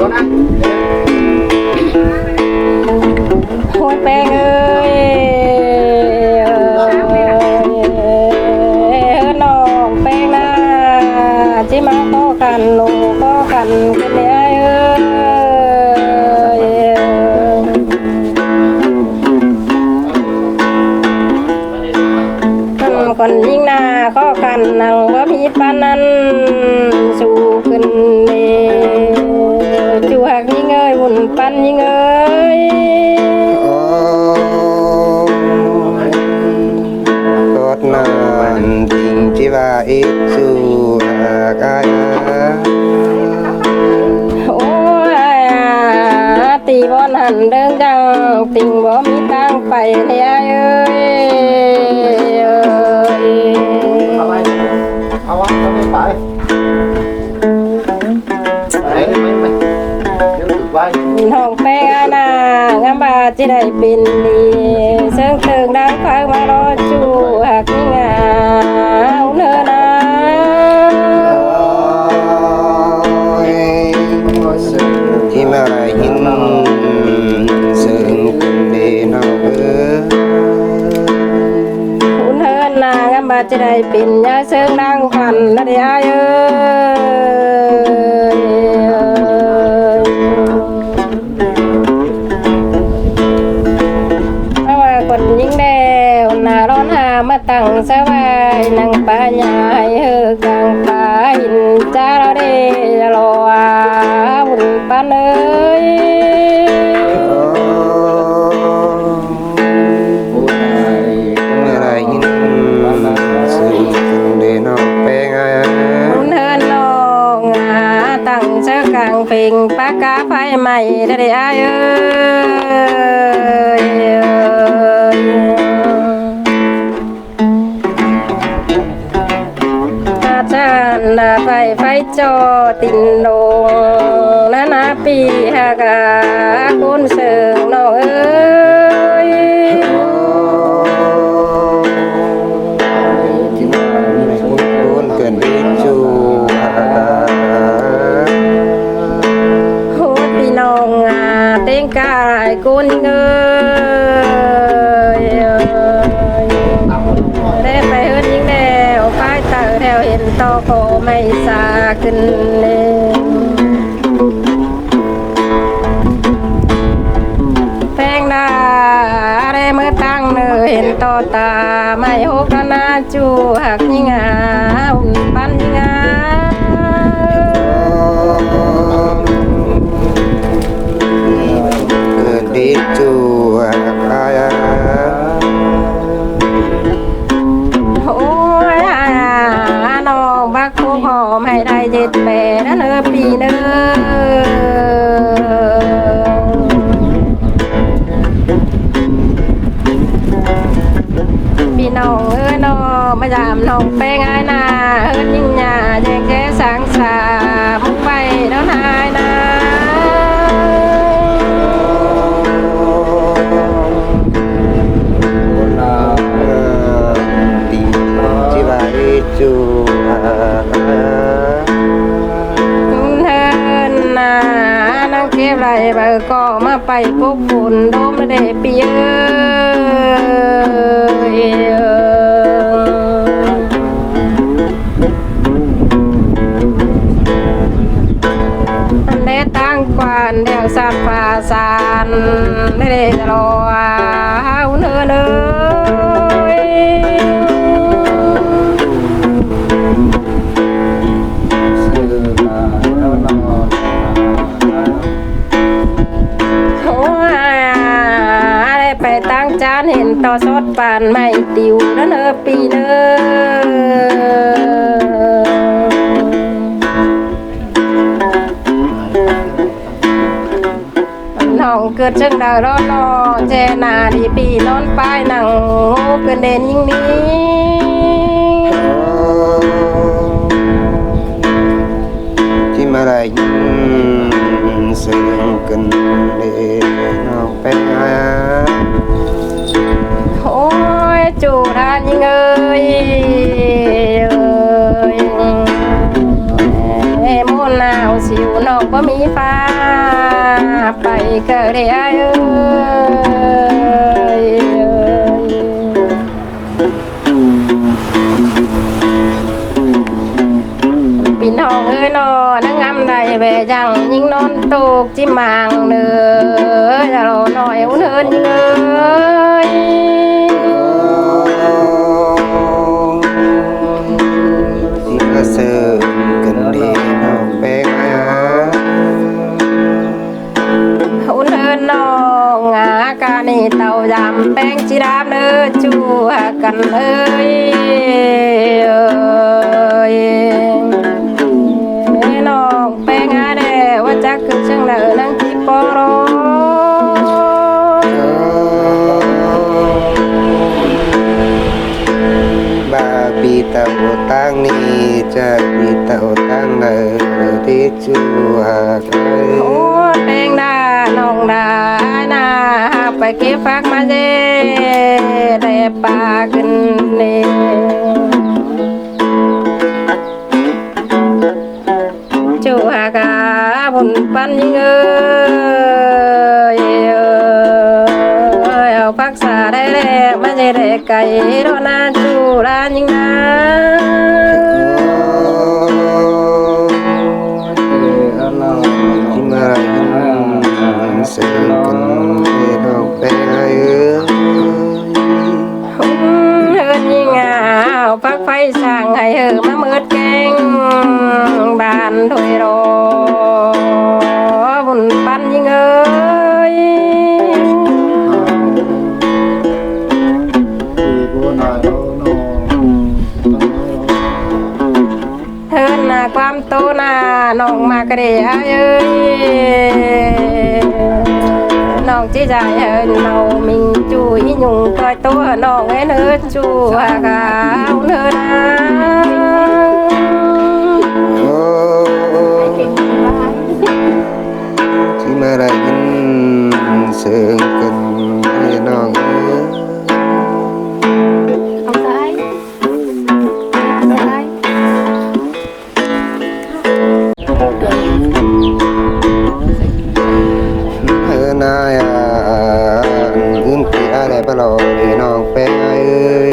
โอ้ยแป้งเอ้ยน้องแป้งนะจิมาก็กันลูกก็กันกันเลยคนยิ่งหน้าก็กันนังว่ามีปานนั้นสู่ขึ้นจูหักยิ่งเอ้ยหุ่นปันยิ่งเอ้ยกอดนานทิ้งที่ว่าอีกสู่หักอายโอ้ยตีบอลหันเดินจังติงบ่มีทางไปเลยเอ้ยเอาวะทำไม่ไปเดี๋ยวถึงไว้ห้องแป้งนางามบาจะได้เป็นดีเสียงเติงดังฟังมารอจูหักงาเนื้อนาที่มาหินซึ่งเป็นเดนเอาคุณเฮินนางามบาจะได้เป็นยาเสียงดังฟันนะเดียเอ้คนยิ่งแดวนาร้อนหามาตั้งสบายนั่งป่าใหญ่เฮือกลางป่าหินจ้าเราได้รอบุญปานเอ้ยเมื่อไรหินซึ่งเป็นเดนเอาแป้งอายคุณเฮินน้องตั้งเชือกลางเพ่งปากกาไฟใหม่ได้เอ้ยไฟจอตินลงนาปีหากาคุณเสิงน้องเอ้ยที่มาคุณเกินรีจูโหพี่น้องเต้งกายคุณเอ้ยได้ไปเฮิรนยิ่งแล้วป้ายตาแถวเห็นต่อโคไม่สาขึ้นเลยแป้งดาได้เมื่อตั้งเนอเห็นต่อตาไม่หกนาจูหักยิ่งหุ่นปันยิ่งเกิดรีจูอายโอ้ยน้องบักคู่หอมให้ได้7 8นะเนอปีเนอพี่น้องน้องมาจามน้องแป้งอายนาเฮิรนยิ่งหยาแจงแก่สังสามุกไปแล้วนายนาที่ว่าอีจูคุณเฮินนั่งเก็บไรเบอร์ก็มาไปพบฝุ่นโดมได้เปียอันเดตั้งกวานเดียวสัตว์ป่าสานได้รอคุณเฮินไปตั้งจานเห็นต่อสดปานไม่ติวนั่นเออปีเนอน้องเกิดจึงดาวรอรอเจนาดีปีนอนป้ายหนังเกินเด่นยิ่งนี้ที่มาได้ยินเสียงกันเดนเอาแป้งอายโอ้ยจูดานยิ่งเอ้ยโมนาวสิวน้องก็มี ฟ้าไปเกิดเอ้ยพี่น้องเอ้ยนอนังงามใดแบยังยิ่งนอนตกจิมางเนื้ออย่ารอหน่อยอุ่นเอิญยิ่งเอ้ยที่มาเสิร์ฟกันดีน้องแป้งอา อุ่นเอิญน้องงากานี่เต่ายำแป้งจีดาบเนื้อจูกันเอ้ยน้องแป้งอาแดว่าจักคือช่างเนื้อนั่งที่ปอรบาปีเต่าตั้งนี้จะปีเต่าตั้งเนอที่จูหากไ โอ้แป้งดาน้องดานาไปเก็บฟักมาเจได้ปลาขึ้นเนี่ยจูหากาบุญปันยิงเอ้ยเอาพักษาได้แล้วมาเจได้ไก่โดนาจูร้านยิงนะที่มาเสิร์ฟกันให้น้องแป้งอา เฮินยิงเอาพักไฟสั่งให้มาเมือดแกงบ้านถวยรอบุญปันยิงเอ้ยเฮินความโตน้องมากระเดียเอ้ยน้องจีใจเฮินเรามิงจูอีหยุ่งคอยตัวน้องเอ้ยเนื้อจูหากาเนื้อนะ ที่มาได้ยินเสียงกันให้น้อง เอาใจนายอื่นที่อะไรบ้าหรอน้องแป้งเอ้ย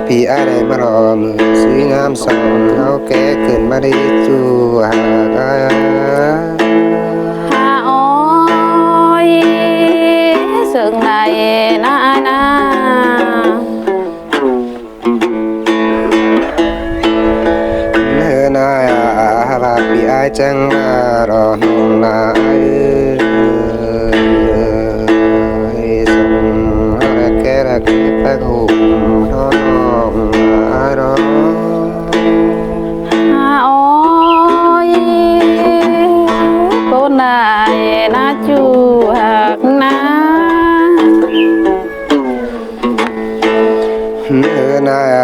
พี่อะไรบ้าหรอมือสวยงามสอนเอาแก่เกินมาได้จูหากฮาโอ้ยสึกในนานาเนื้อนายบาพี่ไอจังมารอน้องนายส่งอะไรแก่ละแก่แป๊กหูน้องนายรอ ฮาโอ้ยcô này na chu hạc na นาย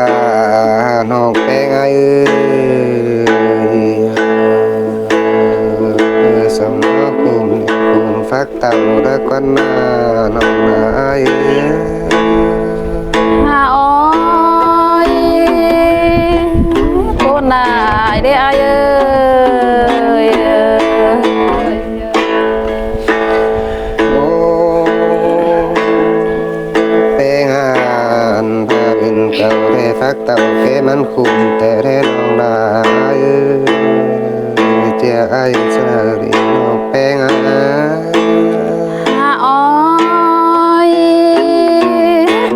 น้องแป้งเอ้ยสมภูมิฟักเต่าและก้อนหน้าน้องนาย ha ôi cô này đi ai ơi โอ้แป้งถ้าเป็นเก่าได้ฟักเต่าแค่มันคุ้มแต่ได้น้องนายเจ้าไอ้สระดีน้องแป้งha ôi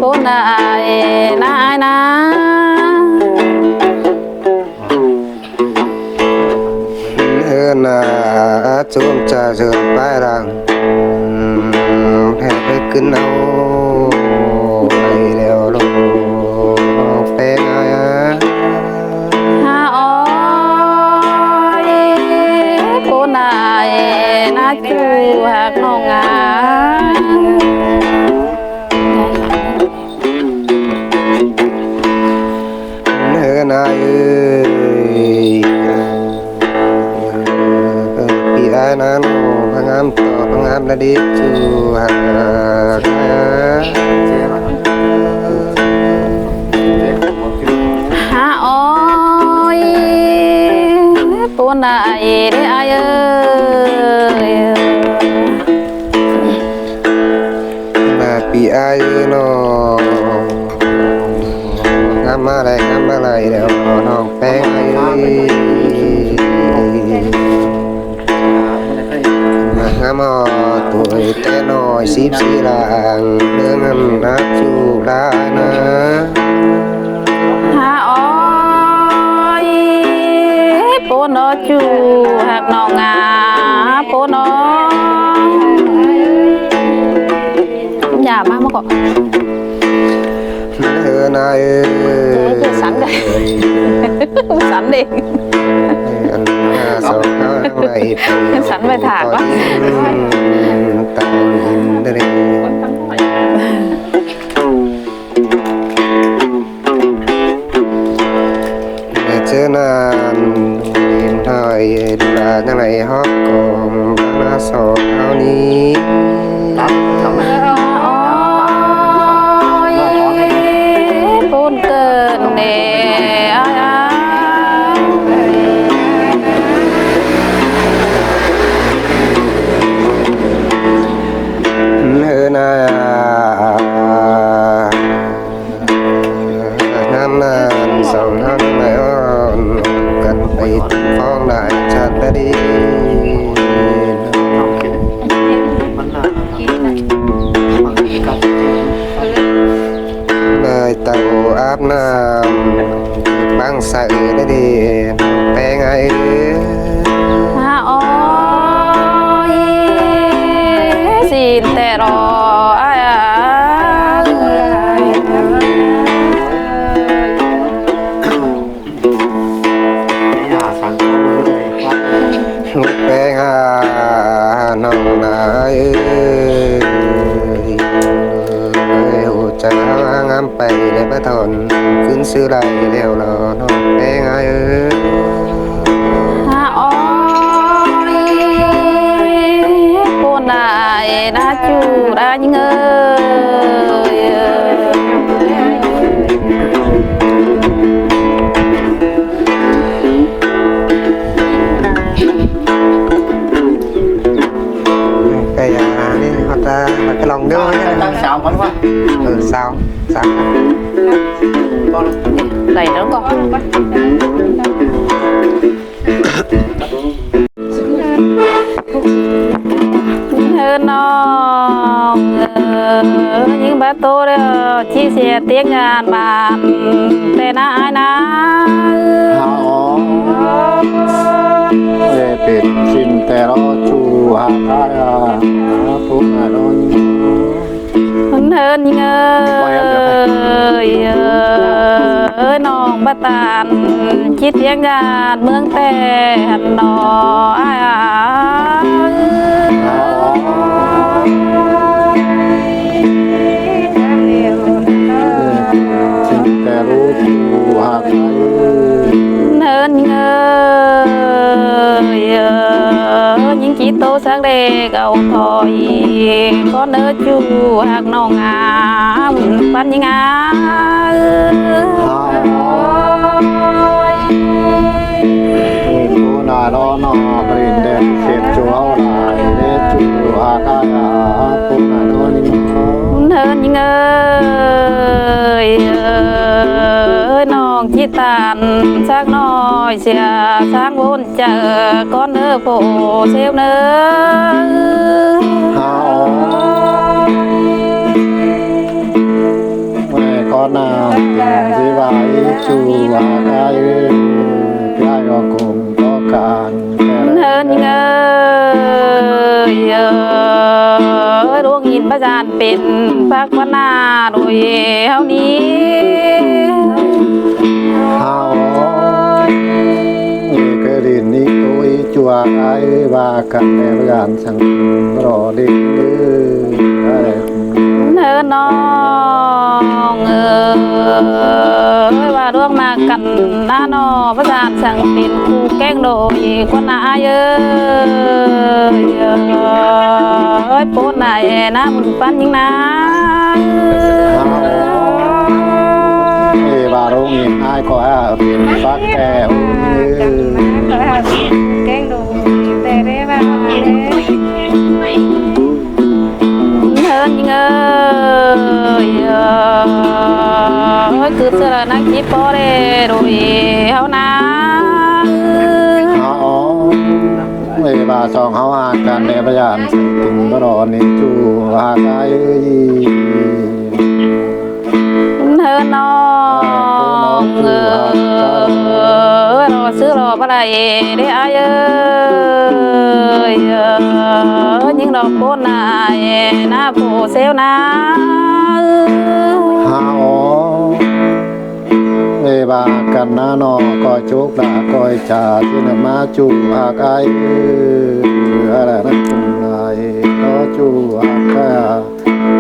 cô này na ai na นาจุ่มจะเชิญไปรังแห่ไปขึ้นเอาไปแล้วลงแป้งha ôi cô này na chu hạc nong à นายพี่อานาโนพงามต่อพงามนาดีจูหา นได้เด้อเอ้ย มาปีอายุน้องงามอะไรแล้วน้องแป้งอายุมางามตัวแต่น้อย14ลางเรื่องนั้นนักจูได้นะ หาอ้อยปูนอจูหักน้องงาปูนออย่ามาก่อน เธอนาย สันเลยสันดิ อันสองเขาไหลไป สันไปถากวะ ตาหินเดรเจอนานยิ้มถอยดูแลจังไรฮอกกองหน้าสองเท่านี้ อ้อยปูนเกินเด้นางามนานสองเท่าไหนอ่อนกันไปฟ้องได้ชัดดี เลยเต่าอาบน้ำบางใส่ได้ดีแปลงไง หาอ้อยสินแต่รอแปลงหาน้องนายหัวใจงามไปในบ้านทนขึ้นซื้อไรแล้วรอน้องแปลงไง หาอ้อยปูนได้นะจูได้เงย cái này họ ta là cái lòng đưa ta xào bánh quá sao sao đẩy nó con hơn nó những bà tô chia sẻ tiếng ngàn bạn tên ai na เป็นสินแต่รอจูหาได้ผู้งานน hơn ơi non bà tàn chi tiếng ngàn mương tè nó aiสินแต่รู้จูหาได้ hơn những chỉ tô sáng đề cầu thôi có nỡ chu hạt nòng ngà ban những á ผู้นารอนอปรินเดนเขตจูเอาลายเลจูหาได้ผู้นารอนิม hơn những ơi non chi tàn sáng nói xìa sáng vốn chờ con nỡ phổ xêu nỡ แม่ก็นาที่ว่าจูว่าได้ได้ก็คงต้องการ hơn những ơi đuông nhìn bà giànเป็นพักวันนาโดยเฮานี้ เฮาเคยดินนี้ตัวจัวไอ้ว่ากันในงานสังรอดิอะไร เนื้อน้องว่าร่วงมากันหน้านอพระจานสั่งเป็นคู่แกล้งโดยคนหนาเยอะโพดไหนนะมุนปันยิงนะ บารุ งอีกนายก็เป็นฟักแก้ว แกงดูแต่ได้บ้างเลย เฮินยิงคือเสือนักจีบก็ได้รู้เขานะ อ๋อเวลาสองเขาอ่านกันในพยานสิถึงบรอนี่จูหากาย เฮินน้องรอซื้อรออะไรได้อายยิงดอกโคนนายหน้าโผเซลนะ ฮาอ๋อเวบากันนะนอก็จุกดาก้อยจ่าที่นมาจูหากายอะไรนั่นคุณนายก็จูหากา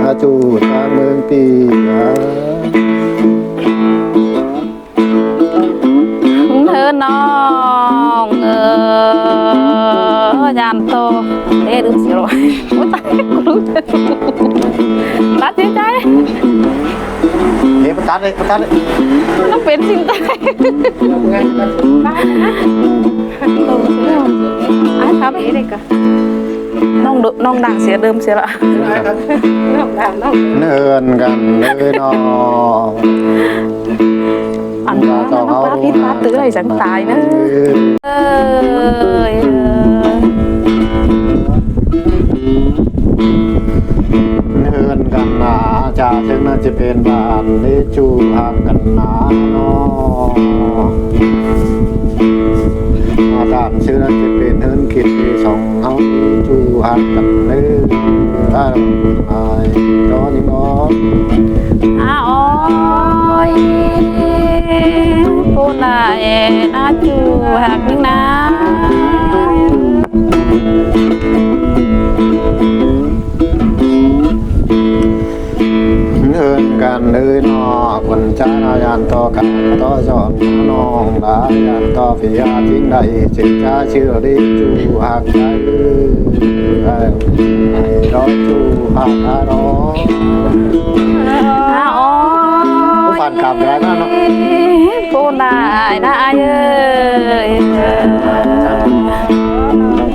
ยจูทางเมืองปีอ่ะ เฮินน้องยานโตเอ๊ะดูสิรอยโอ้ตายกูรู้ตัดสินใจ เฮ้ยตัดเลย มันต้องเป็นสิ่งใดครับเด็กอะน้องดังเสียเดิมเสียละ น้องดังน้อง เนินกันเลยนอ อันนั้นน้องป้าพิษป้าตื้ออะไรสังตายนะเนินกันนาจะถึงน่าจะเป็นบ้านนี้จูหักกันนาเนาะอาตามชื่อน่าจะเป็นเฮินคิดที่สองเขาจูหักกันเลยอะไรตอนนี้เนาะ โอ้ยปูนายน่าจูหักนิ่งนะเนินกันเลยนอคนจ้านายันต่อกันต่อสอนน้องลายันต่อพิยาทิ้งได้จิตจ้าชื่อริจูหักใจรอจูหักรอผู้ผ่านกลับได้นะเนาะ ปูนายน่าเย้ย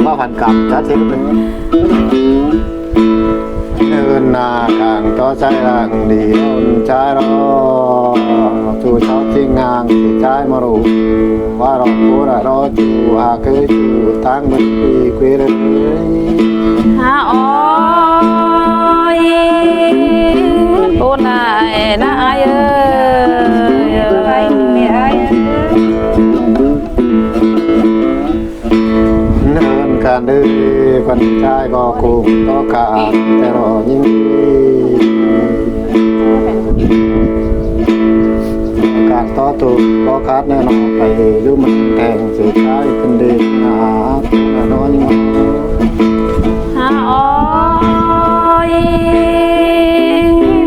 ว่าผ่านกลับจ้าเช็คเลยเนินนากลางต่อใจรังดีนนใจรอจูเช้าที่งานที่ใจมารู้ว่ารอผู้รอจูหาคือจูตั้งมันปีเกวเลย โอ้ยปูนายน่าเย้ย ไปไม่ไอ้ เนินการดื้อคนใจก็คุ้มต่อการแต่รอยิ่งการต่อตัวก็คาดแน่นอนไปยุ่มันแทงสุดท้ายเป็นเด็กหนาแน่นอนยิ่ง โอ้ย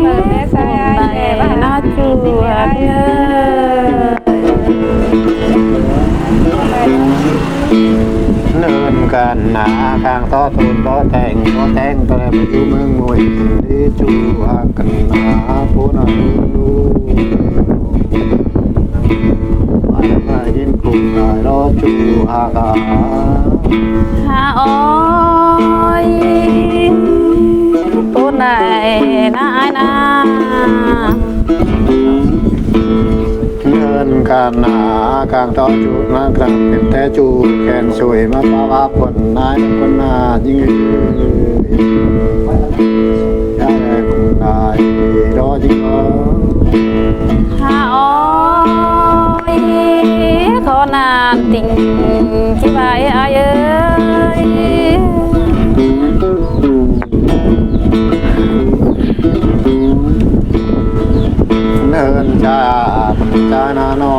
แม่ใส่ไอ้แม่บ้าน น่าจูหักเย้ย เนินกันหนาข้างต่อตูนต่อแต่งแต่ไปอยู่เมืองมวยที่จูหักกันหนาผู้นั้นรู้ไปยินกลุ่มได้รอจูหัก โอ้ยปูนายน่านะ เนินกันหนากลางต่อจูนักกลางเป็นแต่จูแขนสวยมาป้าว่าผลนายคนหน้ายิ่งได้คุณนายรอยิ่ง โอ้ยขอนานติงที่ไปอาเย้ย เนินจ้าหน้านอ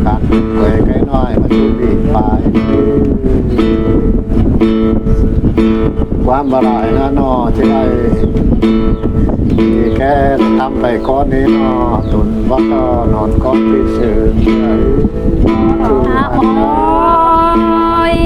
กันเคยใกล้น้อยมาจูบีไปความบรายหน้านอจะได้แค่ทำไปก้อนนี้นอตุนว่าก็นอนก้อนที่เสื่อม โอ้ย